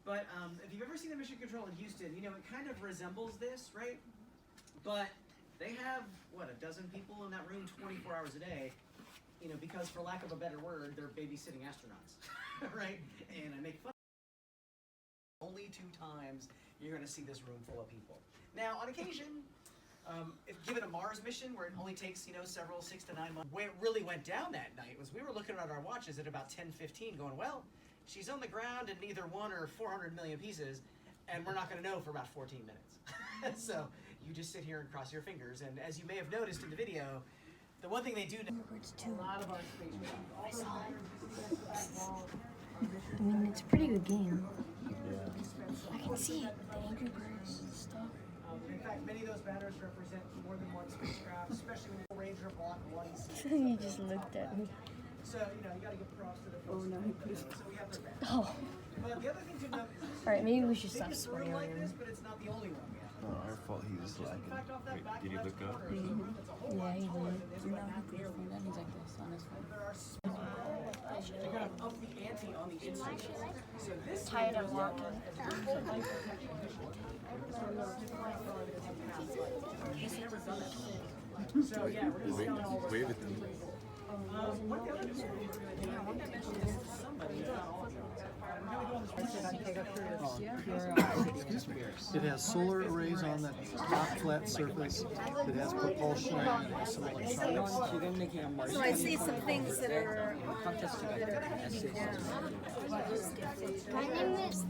But if you've ever seen the mission control in Houston, you know, it kind of resembles this, right? But they have, what, a dozen people in that room 24 hours a day, you know, because for lack of a better word, they're babysitting astronauts, right? And I make fun. Only 2 times you're going to see this room full of people. Now, on occasion, if given a Mars mission where it only takes, you know, 6 to 9 months, where it really went down that night was we were looking at our watches at about 10:15 going, well, she's on the ground in neither 1 or 400 million pieces, and we're not going to know for about 14 minutes. So you just sit here and cross your fingers, and as you may have noticed in the video, the one thing they do know, a lot of our spacecraft. I saw it. I mean, it's a pretty good game. Yeah. I can see it. The Angry Birds stuff. In fact, many of those banners represent more than one spacecraft, especially when the Ranger Block 1 You just looked at me. So, you know, you got to give props to the folks. Oh, no, he put his... So we have their banners. Oh. But the other thing to note is... Alright, maybe we should stop it's a room like swearing. this, but it's not the only one we have. Oh, our fault. He was lagging. Wait, did he look up? Yeah, he did. No, he put his phone down. He's like this on his phone. They're going to up the ante on the instrument. So this Tired of walking. So yeah, we're going to scout all the Wave at them. what the other thing we're going to do is somebody, not all of you. It has solar arrays on that top flat surface. It has propulsion and some electronics. So I see some things that are... My name is...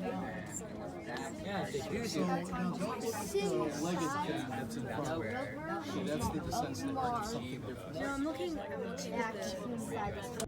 So Leggett that's in front. So that's the descent stick. It's something different. No, I'm looking back inside this.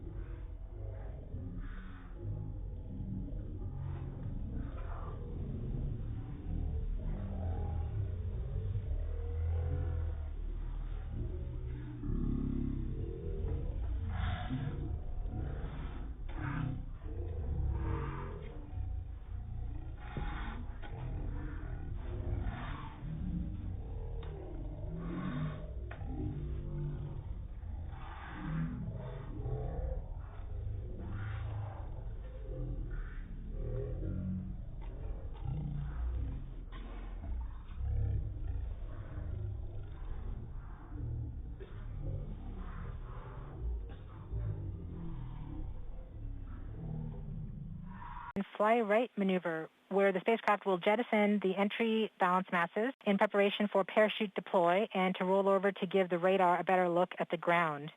Fly right maneuver, where the spacecraft will jettison the entry balance masses in preparation for parachute deploy and to roll over to give the radar a better look at the ground.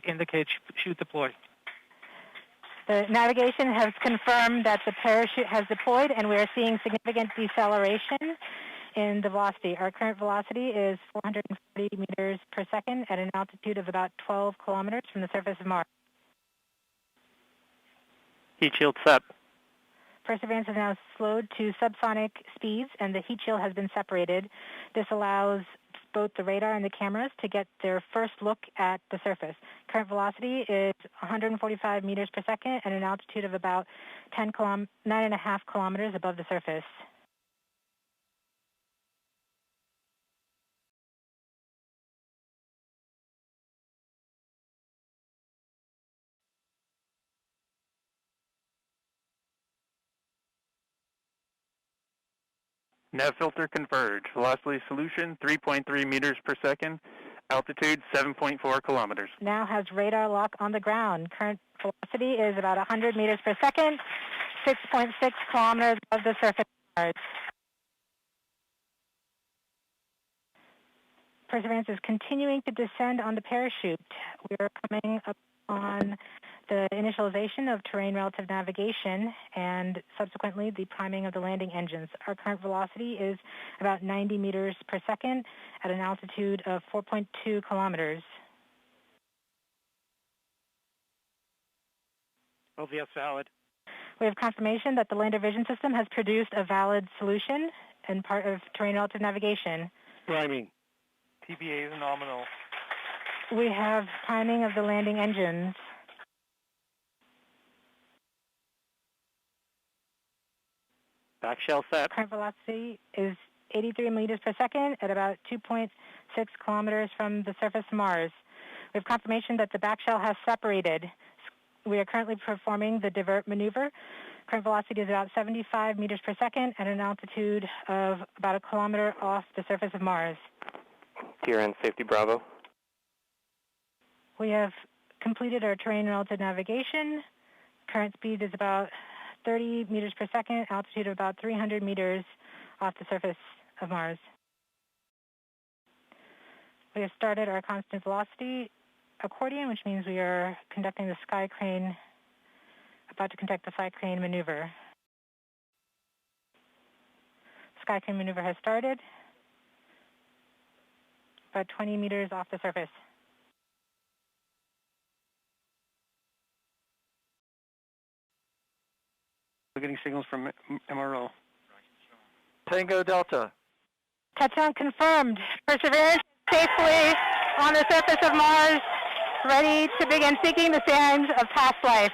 Indicate chute deploy. The navigation has confirmed that the parachute has deployed, and we are seeing significant deceleration in the velocity. Our current velocity is 440 meters per second at an altitude of about 12 kilometers from the surface of Mars. Heat shield set. Perseverance is now slowed to subsonic speeds, and the heat shield has been separated. This allows both the radar and the cameras to get their first look at the surface. Current velocity is 145 meters per second at an altitude of about 9.5 kilometers above the surface. Nav filter converge. Velocity solution 3.3 meters per second. Altitude 7.4 kilometers. Now has radar lock on the ground. Current velocity is about 100 meters per second, 6.6 kilometers above the surface of Mars. Perseverance is continuing to descend on the parachute. We are coming up on the initialization of terrain relative navigation and subsequently the priming of the landing engines. Our current velocity is about 90 meters per second at an altitude of 4.2 kilometers. OVS valid. We have confirmation that the lander vision system has produced a valid solution and part of terrain relative navigation. Priming. TBA is nominal. We have priming of the landing engines. Back shell set. Current velocity is 83 meters per second at about 2.6 kilometers from the surface of Mars. We have confirmation that the back shell has separated. We are currently performing the divert maneuver. Current velocity is about 75 meters per second at an altitude of about a kilometer off the surface of Mars. TRN Safety Bravo. We have completed our terrain relative navigation. Current speed is about 30 meters per second, altitude of about 300 meters off the surface of Mars. We have started our constant velocity accordion, which means we are conducting the sky crane, about to conduct the sky crane maneuver. Sky crane maneuver has started, about 20 meters off the surface. We're getting signals from MRO. Tango Delta. Touchdown confirmed. Perseverance safely on the surface of Mars, ready to begin seeking the sands of past life.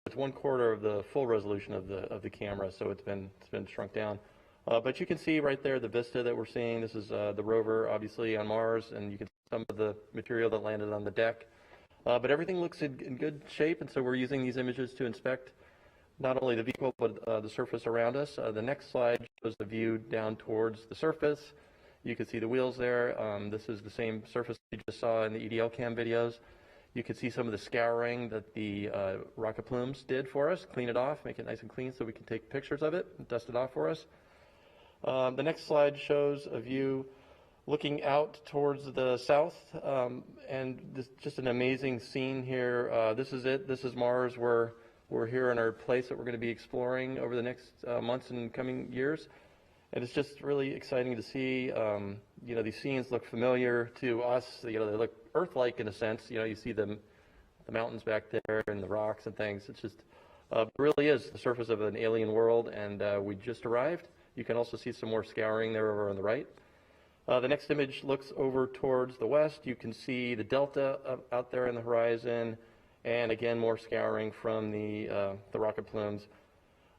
It's 1/4 of the full resolution of the camera, so it's been shrunk down. But you can see right there the vista that we're seeing. This is the rover, obviously, on Mars, and you can see some of the material that landed on the deck. But everything looks in good shape, and so we're using these images to inspect not only the vehicle but the surface around us. The next slide shows the view down towards the surface. You can see the wheels there. This is the same surface you just saw in the EDL cam videos. You can see some of the scouring that the rocket plumes did for us, clean it off, make it nice and clean so we can take pictures of it and dust it off for us. The next slide shows a view looking out towards the south, and this, just an amazing scene here. This is it. This is Mars. We're here in our place that we're going to be exploring over the next months and coming years. And it's just really exciting to see. You know, these scenes look familiar to us. You know, they look Earth-like in a sense. You know, you see the mountains back there and the rocks and things. It's just, it really is the surface of an alien world, and we just arrived. You can also see some more scouring there over on the right. The next image looks over towards the west. You can see the delta out there in the horizon, and again, more scouring from the rocket plumes.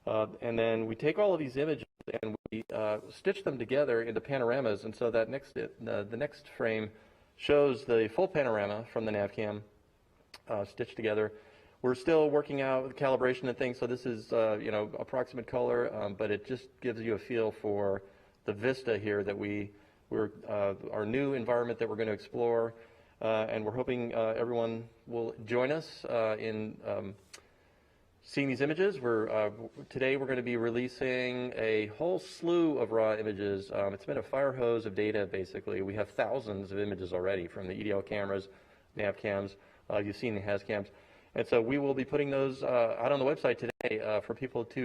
And then we take all of these images and we stitch them together into panoramas. And so that the next frame shows the full panorama from the NavCam stitched together. We're still working out with calibration and things, so this is you know, approximate color, but it just gives you a feel for the vista here that our new environment that we're going to explore, and we're hoping everyone will join us in seeing these images. Today we're going to be releasing a whole slew of raw images. It's been a fire hose of data, basically. We have thousands of images already from the EDL cameras, nav cams. You've seen the HAZ cams. And so we will be putting those out on the website today for people to